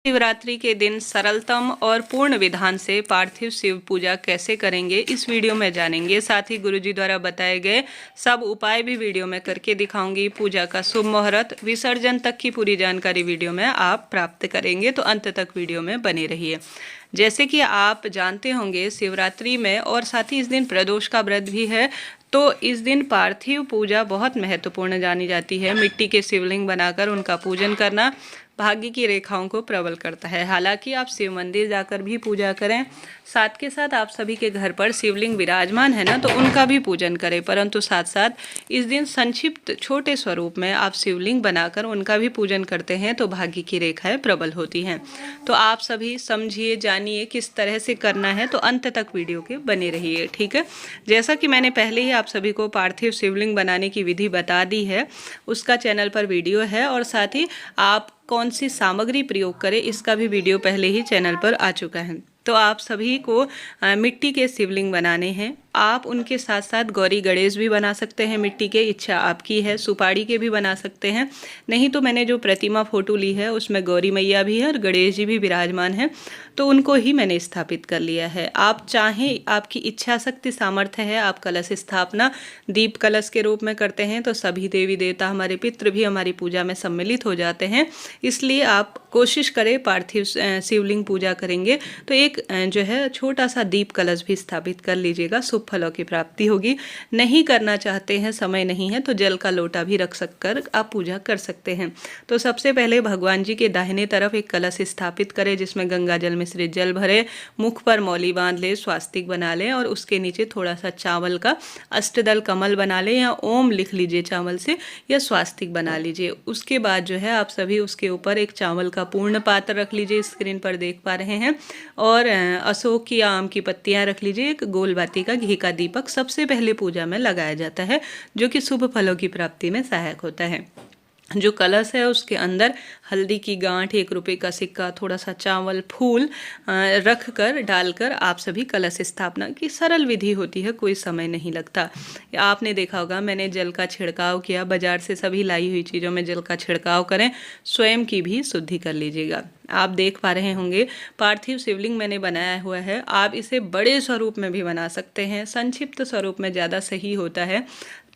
शिवरात्रि के दिन सरलतम और पूर्ण विधान से पार्थिव शिव पूजा कैसे करेंगे इस वीडियो में जानेंगे। साथ ही गुरुजी द्वारा बताए गए सब उपाय भी वीडियो में करके दिखाऊंगी। पूजा का शुभ मुहूर्त विसर्जन तक की पूरी जानकारी वीडियो में आप प्राप्त करेंगे, तो अंत तक वीडियो में बने रहिए। जैसे कि आप जानते होंगे शिवरात्रि में और साथ ही इस दिन प्रदोष का व्रत भी है, तो इस दिन पार्थिव पूजा बहुत महत्वपूर्ण जानी जाती है। मिट्टी के शिवलिंग बनाकर उनका पूजन करना भाग्य की रेखाओं को प्रबल करता है। हालांकि आप शिव मंदिर जाकर भी पूजा करें, साथ के साथ आप सभी के घर पर शिवलिंग विराजमान है ना, तो उनका भी पूजन करें, परंतु साथ साथ इस दिन संक्षिप्त छोटे स्वरूप में आप शिवलिंग बनाकर उनका भी पूजन करते हैं तो भाग्य की रेखाएं प्रबल होती हैं। तो आप सभी समझिए, जानिए किस तरह से करना है, तो अंत तक वीडियो के बने रहिए। ठीक है, जैसा कि मैंने पहले ही आप सभी को पार्थिव शिवलिंग बनाने की विधि बता दी है, उसका चैनल पर वीडियो है, और साथ ही आप कौन सी सामग्री प्रयोग करें इसका भी वीडियो पहले ही चैनल पर आ चुका है। तो आप सभी को मिट्टी के शिवलिंग बनाने हैं। आप उनके साथ साथ गौरी गणेश भी बना सकते हैं मिट्टी के, इच्छा आपकी है। सुपारी के भी बना सकते हैं, नहीं तो मैंने जो प्रतिमा फोटो ली है उसमें गौरी मैया भी है और गणेश जी भी विराजमान है, तो उनको ही मैंने स्थापित कर लिया है। आप चाहें, आपकी इच्छा शक्ति सामर्थ्य है, आप कलश स्थापना दीप कलश के रूप में करते हैं तो सभी देवी देवता हमारे पितृ भी हमारी पूजा में सम्मिलित हो जाते हैं। इसलिए आप कोशिश करें पार्थिव शिवलिंग पूजा करेंगे तो एक जो है छोटा सा दीप कलश भी स्थापित कर लीजिएगा, शुभ फलों की प्राप्ति होगी। नहीं करना चाहते हैं, समय नहीं है, तो जल का लोटा भी रख कर आप पूजा कर सकते हैं। तो सबसे पहले भगवान जी के दाहिने तरफ एक कलश स्थापित करें जिसमें गंगा जल मिश्रित जल भरे, मुख पर मौली बांध ले, स्वास्तिक बना लें और उसके नीचे थोड़ा सा चावल का अष्टदल कमल बना लें या ओम लिख लीजिए चावल से, या स्वास्तिक बना लीजिए। उसके बाद जो है आप सभी उसके ऊपर एक चावल का पूर्ण पात्र रख लीजिए, स्क्रीन पर देख पा रहे हैं, और अशोक की आम की पत्तियां रख लीजिए। एक गोल बाती का घी का दीपक सबसे पहले पूजा में लगाया जाता है, जो कि शुभ फलों की प्राप्ति में सहायक होता है। जो कलश है उसके अंदर हल्दी की गांठ, 1 रुपये का सिक्का, थोड़ा सा चावल, फूल रख कर डालकर आप सभी कलश स्थापना की सरल विधि होती है, कोई समय नहीं लगता। आपने देखा होगा मैंने जल का छिड़काव किया, बाजार से सभी लाई हुई चीज़ों में जल का छिड़काव करें, स्वयं की भी शुद्धि कर लीजिएगा। आप देख पा रहे होंगे पार्थिव शिवलिंग मैंने बनाया हुआ है। आप इसे बड़े स्वरूप में भी बना सकते हैं, संक्षिप्त स्वरूप में ज़्यादा सही होता है।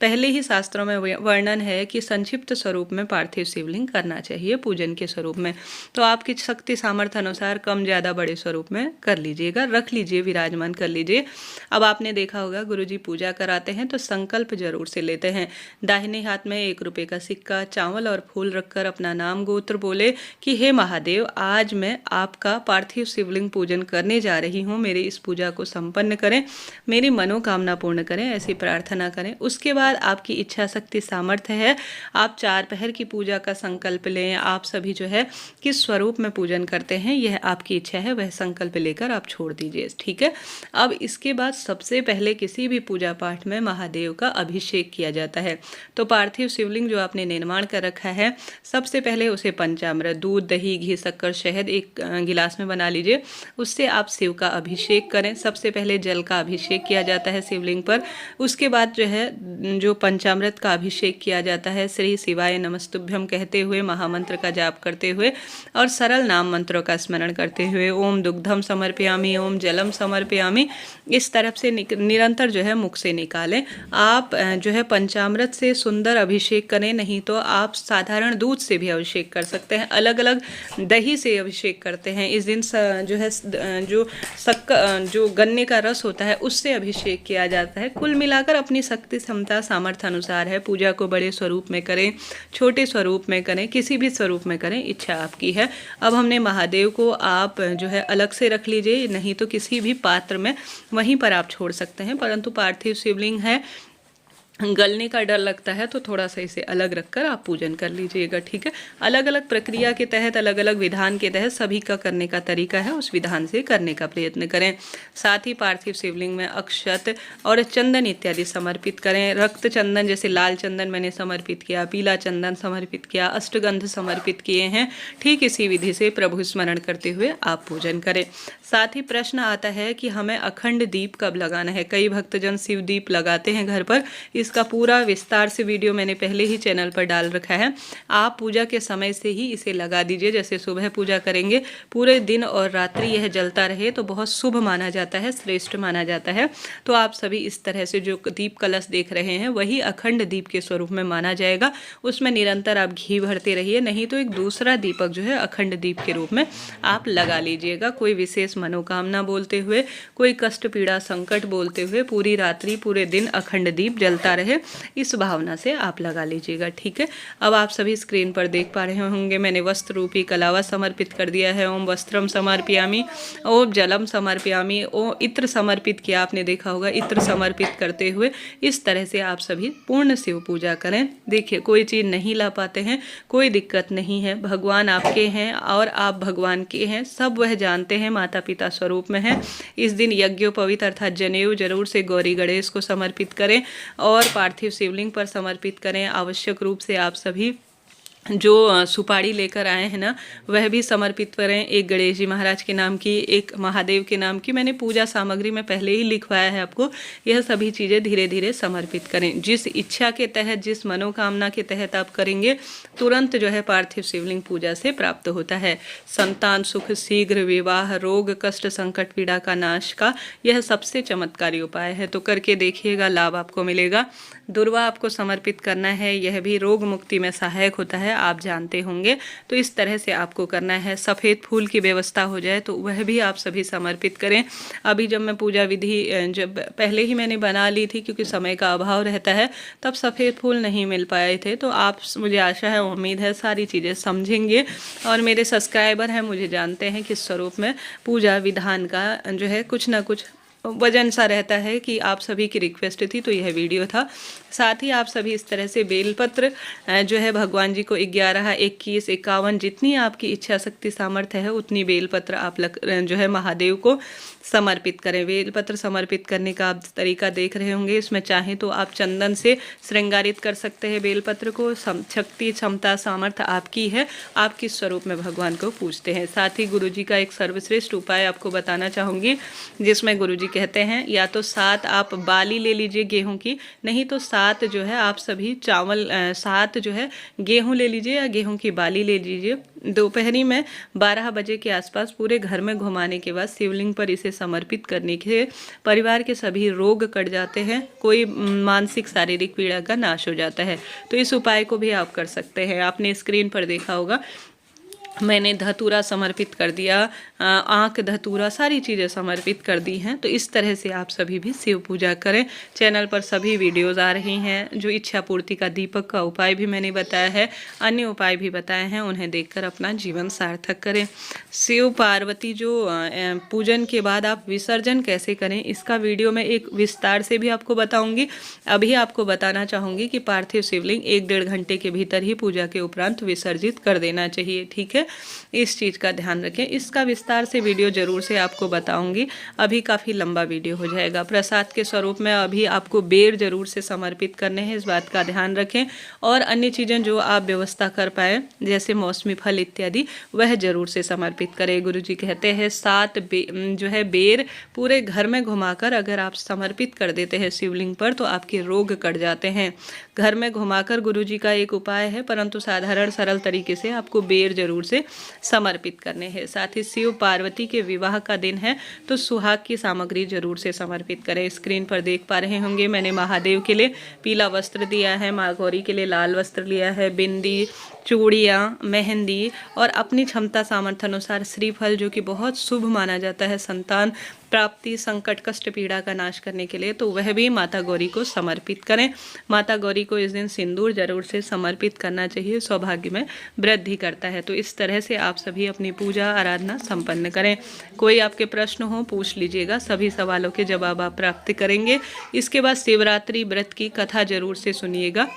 पहले ही शास्त्रों में वर्णन है कि संक्षिप्त स्वरूप में पार्थिव शिवलिंग करना चाहिए पूजन के स्वरूप में, तो आपकी शक्ति सामर्थ्य अनुसार कम ज़्यादा बड़े स्वरूप में कर लीजिएगा, रख लीजिए, विराजमान कर लीजिए। अब आपने देखा होगा गुरुजी पूजा कराते हैं तो संकल्प जरूर से लेते हैं। दाहिने हाथ में 1 रुपये का सिक्का, चावल और फूल रखकर अपना नाम गोत्र बोले कि हे महादेव, आज मैं आपका पार्थिव शिवलिंग पूजन करने जा रही हूँ, मेरी इस पूजा को संपन्न करें, मेरी मनोकामना पूर्ण करें, ऐसी प्रार्थना करें। उसके बाद आपकी इच्छा शक्ति सामर्थ्य है, आप 4 पहर की पूजा का संकल्प लें। आप सभी जो है किस स्वरूप में पूजन करते हैं यह आपकी इच्छा है, वह संकल्प लेकर आप छोड़ दीजिए। ठीक है, अब इसके बाद सबसे पहले किसी भी पूजा पाठ में महादेव का अभिषेक किया जाता है। तो पार्थिव शिवलिंग जो आपने निर्माण कर रखा है, सबसे पहले उसे पंचामृत, दूध, दही, घी, शक्कर, शहद एक गिलास में बना लीजिए, उससे आप शिव का अभिषेक करें। सबसे पहले जल का अभिषेक किया जाता है शिवलिंग पर, उसके बाद जो है जो पंचामृत का अभिषेक किया जाता है, श्री शिवाय नमस्तुभ्यम कहते हुए, महामंत्र का जाप करते हुए और सरल नाम मंत्रों का स्मरण करते हुए, ओम दुग्धम समर्पयामि, ओम जलम समर्पयामि, इस तरफ से निरंतर जो है मुख से निकालें। आप जो है पंचामृत से सुंदर अभिषेक करें, नहीं तो आप साधारण दूध से भी अभिषेक कर सकते हैं। अलग अलग दही से अभिषेक करते हैं इस दिन, जो है जो गन्ने का रस होता है उससे अभिषेक किया जाता है। कुल मिलाकर अपनी शक्ति क्षमता सामर्थ्य अनुसार है। पूजा को बड़े स्वरूप में करें, छोटे स्वरूप में करें, किसी भी स्वरूप में करें, इच्छा आपकी है। अब हमने महादेव को आप जो है अलग से रख लीजिए, नहीं तो किसी भी पात्र में वहीं पर आप छोड़ सकते हैं, परंतु पार्थिव शिवलिंग है, गलने का डर लगता है, तो थोड़ा सा इसे अलग रखकर आप पूजन कर लीजिएगा। ठीक है, अलग अलग प्रक्रिया के तहत, अलग अलग विधान के तहत सभी का करने का तरीका है, उस विधान से करने का प्रयत्न करें। साथ ही पार्थिव शिवलिंग में अक्षत और चंदन इत्यादि समर्पित करें। रक्त चंदन जैसे लाल चंदन मैंने समर्पित किया, पीला चंदन समर्पित किया, अष्टगंध समर्पित किए हैं। ठीक इसी विधि से प्रभु स्मरण करते हुए आप पूजन करें। साथ ही प्रश्न आता है कि हमें अखंड दीप कब लगाना है। कई भक्तजन शिव दीप लगाते हैं घर पर, इस इसका पूरा विस्तार से वीडियो मैंने पहले ही चैनल पर डाल रखा है। आप पूजा के समय से ही इसे लगा दीजिए। जैसे सुबह पूजा करेंगे, पूरे दिन और रात्रि यह जलता रहे तो बहुत शुभ माना जाता है, श्रेष्ठ माना जाता है। तो आप सभी इस तरह से जो दीप कलश देख रहे हैं वही अखंड दीप के स्वरूप में माना जाएगा। उसमें निरंतर आप घी भरते रहिए, नहीं तो एक दूसरा दीपक जो है अखंड दीप के रूप में आप लगा लीजिएगा। कोई विशेष मनोकामना बोलते हुए, कोई कष्ट पीड़ा संकट बोलते हुए पूरी रात्रि पूरे दिन अखंड दीप जलता रहे, इस भावना से आप लगा लीजिएगा। ठीक है, अब आप सभी स्क्रीन पर देख पा रहे होंगे मैंने वस्त्र रूपी कलावा समर्पित कर दिया है। ओम वस्त्रम समर्पयामि, ओम जलम समर्पयामि, ओम इत्र समर्पित किया, आपने देखा होगा इत्र समर्पित करते हुए इस तरह से आप सभी पूर्ण शिव पूजा करें। देखिए, कोई चीज़ नहीं ला पाते हैं, कोई दिक्कत नहीं है, भगवान आपके हैं और आप भगवान के हैं, सब वह जानते हैं, माता पिता स्वरूप में है। इस दिन यज्ञोपवीत अर्थात जनेऊ जरूर से गौरी गणेश को समर्पित करें और पार्थिव शिवलिंग पर समर्पित करें। आवश्यक रूप से आप सभी जो सुपारी लेकर आए हैं ना, वह भी समर्पित करें। एक गणेश जी महाराज के नाम की, एक महादेव के नाम की, मैंने पूजा सामग्री में पहले ही लिखवाया है आपको। यह सभी चीज़ें धीरे धीरे समर्पित करें। जिस इच्छा के तहत, जिस मनोकामना के तहत आप करेंगे, तुरंत जो है पार्थिव शिवलिंग पूजा से प्राप्त होता है। संतान सुख, शीघ्र विवाह, रोग कष्ट संकट पीड़ा का नाश का यह सबसे चमत्कारी उपाय है। तो करके देखिएगा, लाभ आपको मिलेगा। दुर्वा आपको समर्पित करना है, यह भी रोग मुक्ति में सहायक होता है, आप जानते होंगे। तो इस तरह से आपको करना है। सफ़ेद फूल की व्यवस्था हो जाए तो वह भी आप सभी समर्पित करें। अभी जब मैं पूजा विधि जब पहले ही मैंने बना ली थी, क्योंकि समय का अभाव रहता है, तब सफ़ेद फूल नहीं मिल पाए थे। तो आप, मुझे आशा है, उम्मीद है सारी चीज़ें समझेंगे और मेरे सब्सक्राइबर हैं, मुझे जानते हैं किस स्वरूप में पूजा विधान का जो है कुछ ना कुछ वजन सा रहता है कि आप सभी की रिक्वेस्ट थी, तो यह वीडियो था। साथ ही आप सभी इस तरह से बेलपत्र जो है भगवान जी को 11, 21, 51 जितनी आपकी इच्छा शक्ति सामर्थ्य है उतनी बेलपत्र आप जो है महादेव को समर्पित करें। बेलपत्र समर्पित करने का आप तरीका देख रहे होंगे। इसमें चाहें तो आप चंदन से श्रृंगारित कर सकते हैं बेलपत्र को। शक्ति क्षमता सामर्थ्य आपकी है, आप किस स्वरूप में भगवान को पूजते हैं। साथ ही गुरुजी का एक सर्वश्रेष्ठ उपाय आपको बताना चाहूँगी, जिसमें गुरुजी कहते हैं या तो 7 आप बाली ले लीजिए गेहूं की, नहीं तो 7 जो है आप सभी चावल 7 जो है गेहूं ले लीजिए या गेहूं की बाली ले लीजिए। दोपहरी में 12 बजे के आसपास पूरे घर में घुमाने के बाद शिवलिंग पर इसे समर्पित करने के परिवार के सभी रोग कट जाते हैं, कोई मानसिक शारीरिक पीड़ा का नाश हो जाता है। तो इस उपाय को भी आप कर सकते हैं। आपने स्क्रीन पर देखा होगा मैंने धतूरा समर्पित कर दिया, आँख धतूरा सारी चीज़ें समर्पित कर दी हैं। तो इस तरह से आप सभी भी शिव पूजा करें। चैनल पर सभी वीडियोस आ रही हैं। जो इच्छा पूर्ति का दीपक का उपाय भी मैंने बताया है, अन्य उपाय भी बताए हैं, उन्हें देखकर अपना जीवन सार्थक करें। शिव पार्वती जो पूजन के बाद आप विसर्जन कैसे करें, इसका वीडियो मैं एक विस्तार से भी आपको बताऊँगी। अभी आपको बताना चाहूँगी कि पार्थिव शिवलिंग 1-1.5 घंटे के भीतर ही पूजा के उपरांत विसर्जित कर देना चाहिए। ठीक है, इस चीज़ का ध्यान रखें। इसका विस्तार से वीडियो जरूर से आपको बताऊंगी, अभी काफ़ी लंबा वीडियो हो जाएगा। प्रसाद के स्वरूप में अभी आपको बेर जरूर से समर्पित करने हैं, इस बात का ध्यान रखें। और अन्य चीज़ें जो आप व्यवस्था कर पाए जैसे मौसमी फल इत्यादि, वह जरूर से समर्पित करें। गुरुजी कहते हैं 7 जो है बेर पूरे घर में घुमाकर अगर आप समर्पित कर देते हैं शिवलिंग पर तो आपके रोग कट जाते हैं। घर में घुमाकर गुरुजी का एक उपाय है, परंतु साधारण सरल तरीके से आपको बेर जरूर से समर्पित करने हैं। साथ ही शिव पार्वती के विवाह का दिन है तो सुहाग की सामग्री जरूर से समर्पित करें। स्क्रीन पर देख पा रहे होंगे मैंने महादेव के लिए पीला वस्त्र दिया है, माँ गौरी के लिए लाल वस्त्र लिया है, बिंदी, चूड़ियाँ, मेहंदी और अपनी क्षमता सामर्थ्य अनुसार श्रीफल, जो कि बहुत शुभ माना जाता है संतान प्राप्ति, संकट, कष्ट, पीड़ा का नाश करने के लिए, तो वह भी माता गौरी को समर्पित करें। माता गौरी को इस दिन सिंदूर जरूर से समर्पित करना चाहिए, सौभाग्य में वृद्धि करता है। तो इस तरह से आप सभी अपनी पूजा आराधना संपन्न करें। कोई आपके प्रश्न हो पूछ लीजिएगा, सभी सवालों के जवाब आप प्राप्त करेंगे। इसके बाद शिवरात्रि व्रत की कथा जरूर से सुनिएगा।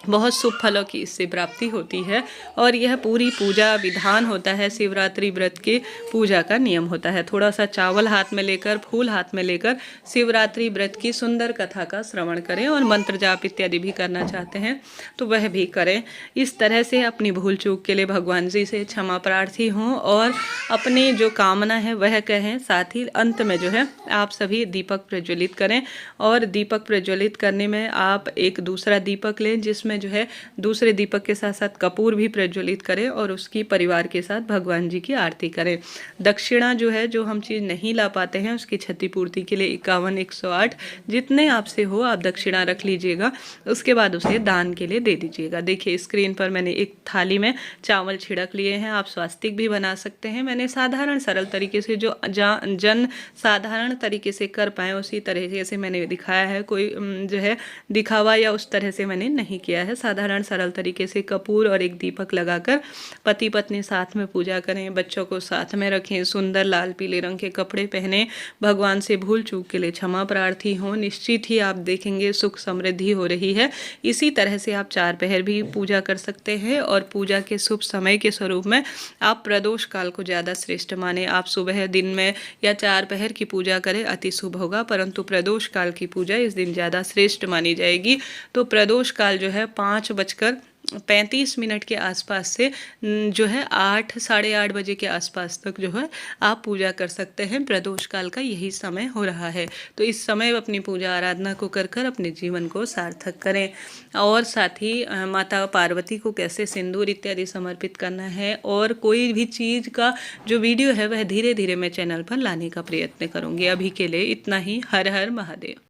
बहुत शुभ फलों की इससे प्राप्ति होती है। और यह पूरी पूजा विधान होता है, शिवरात्रि व्रत के पूजा का नियम होता है। थोड़ा सा चावल हाथ में लेकर, फूल हाथ में लेकर शिवरात्रि व्रत की सुंदर कथा का श्रवण करें और मंत्र जाप इत्यादि भी करना चाहते हैं तो वह भी करें। इस तरह से अपनी भूल चूक के लिए भगवान जी से क्षमा प्रार्थी हों और अपनी जो कामना है वह कहें। साथ ही अंत में जो है आप सभी दीपक प्रज्वलित करें, और दीपक प्रज्वलित करने में आप एक दूसरा दीपक लें जिसमें जो है दूसरे दीपक के साथ साथ कपूर भी प्रज्वलित करें और उसकी परिवार के साथ भगवान जी की आरती करें। दक्षिणा जो है, जो हम चीज़ नहीं ला पाते हैं उसकी क्षतिपूर्ति के लिए 51 108 जितने आपसे हो आप दक्षिणा रख लीजिएगा। उसके बाद उसे दान के लिए दे दीजिएगा। देखिए स्क्रीन पर मैंने एक थाली में चावल छिड़क लिए हैं। आप स्वास्तिक भी बना सकते हैं। मैंने साधारण सरल तरीके से जो जन साधारण तरीके से कर पाए उसी तरीके से मैंने दिखाया है। कोई जो है दिखावा या उस तरह से मैंने नहीं किया है। साधारण सरल तरीके से कपूर और एक दीपक लगाकर पति पत्नी साथ में पूजा करें, बच्चों को साथ में रखें, सुंदर लाल पीले रंग के कपड़े पहने, भगवान से भूल चूक के लिए क्षमा प्रार्थी हों। निश्चित ही आप देखेंगे सुख समृद्धि हो रही है। इसी तरह से आप 4 पहर भी पूजा कर सकते हैं। और पूजा के शुभ समय के स्वरूप में आप प्रदोष काल को ज़्यादा श्रेष्ठ माने। आप सुबह दिन में या 4 पहर की पूजा करें, अति शुभ होगा, परंतु प्रदोष काल की पूजा इस दिन ज़्यादा श्रेष्ठ मानी जाएगी। तो प्रदोष काल जो है 5:35 के आसपास से जो है 8 साढ़े 8 बजे के आसपास तक जो है आप पूजा कर सकते हैं। प्रदोष काल का यही समय हो रहा है। तो इस समय अपनी पूजा आराधना को कर कर अपने जीवन को सार्थक करें। और साथ ही माता पार्वती को कैसे सिंदूर इत्यादि समर्पित करना है और कोई भी चीज़ का जो वीडियो है वह धीरे धीरे मैं चैनल पर लाने का प्रयत्न करूँगी। अभी के लिए इतना ही। हर हर महादेव।